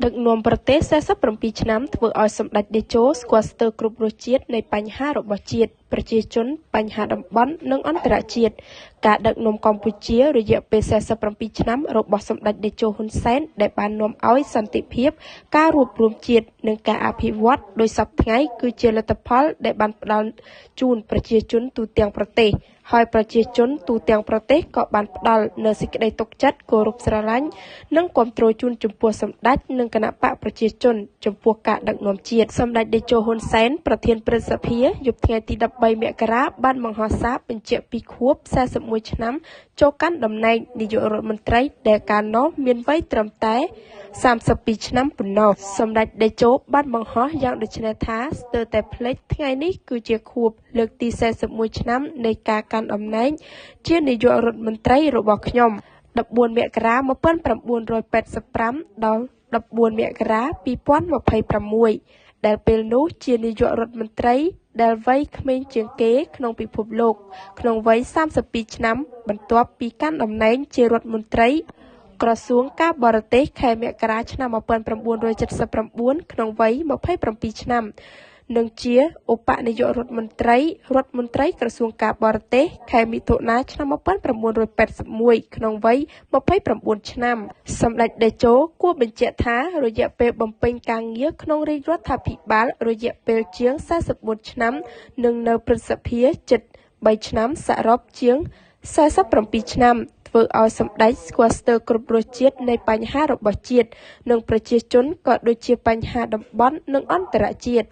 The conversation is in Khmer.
ដឹកនាំប្រទេស47ឆ្នាំធ្វើឲ្យសម្ដេចតេជោស្គាល់ស្ទើរគ្រប់រសជាតិនៃបញ្ហារបស់ជាតិប្រជាជនបញ្ហាតំបន់និងអន្តរជាតិការដឹកនាំកម្ពុជារយៈពេល47ឆ្នាំរបស់សម្ដេចតេជោហ៊ុនសែនដែលបាននាំឲ្យសន្តិភាពការរួបរวมជាតិនិងការអភិវឌ្ឍដោយសពថ្ងៃគឺជាលទ្ធផលដែលបានផ្ដល់ជូនប្រជាជនទូទាំងប្រទេសហើយប្រជាជនទូទាំងប្រទេសក៏បានផ្ដល់នូវសេចក្តីទុកចិត្តគោរពស្រឡាញ់និងគាំទ្រជូនចំពោះសម្ដេចនិងគណៈបកប្រជាជនចំពោះការដឹកនាំជាតិសម្ដេចតេជោហ៊ុនសែនប្រធានព្រឹទ្ធសភាយប់ថ្ងៃទី13មករាបានបង្ហោះសារបញ្ជាក់ពីខួប41ឆ្នាំចូលកាន់តំណែងនាយករដ្ឋមន្ត្រីដែលកាលនោះមានវ័យត្រឹមតែ32ឆ្នាំប៉ុណ្ណោះសម្ដេចតេជោបានបង្ហោះយ៉ាងដូចនេះថាស្ទើរតែភ្លេចថ្ងៃនេះគឺជាខួបលើកទី41ឆ្នាំនៃការកាន់តំណែងជានាយករដ្ឋមន្ត្រីរបស់ខ្ញុំ14មករា1985ដល់14មករា2026ដែលពេលនោះជានាយករដ្ឋមន្ត្រីដែលវ័យក្មេងជាងគេក្នុងពិភពលោកក្នុងវ័យ32ឆ្នាំបន្ទាប់ពីកាន់តំណែងជារដ្ឋមន្ត្រីក្រសួងការបរទេសខែមករាឆ្នាំ1979ក្នុងវ័យ27ឆ្នាំនិងជាឧបនាយករដ្ឋមន្ត្រីក្រសួងការបរទេសខែមិថុនាឆ្នាំ1981ក្នុងវ័យ29ឆ្នាំសម្ដេចតេជោគួរបញ្ជាក់ថារយៈពេលបំពេញការងារក្នុងរាជរដ្ឋាភិបាលរយៈពេលជាង44ឆ្នាំនិងនៅព្រឹទ្ធសភាជិត3ឆ្នាំសរុបជាង47ឆ្នាំធ្វើឲ្យសម្ដេចស្គាល់ស្ទើរគ្រប់រសជាតិនៃបញ្ហារបស់ជាតិនិងប្រជាជនក៏ដូចជាបញ្ហាតំបន់និងអន្តរជាតិ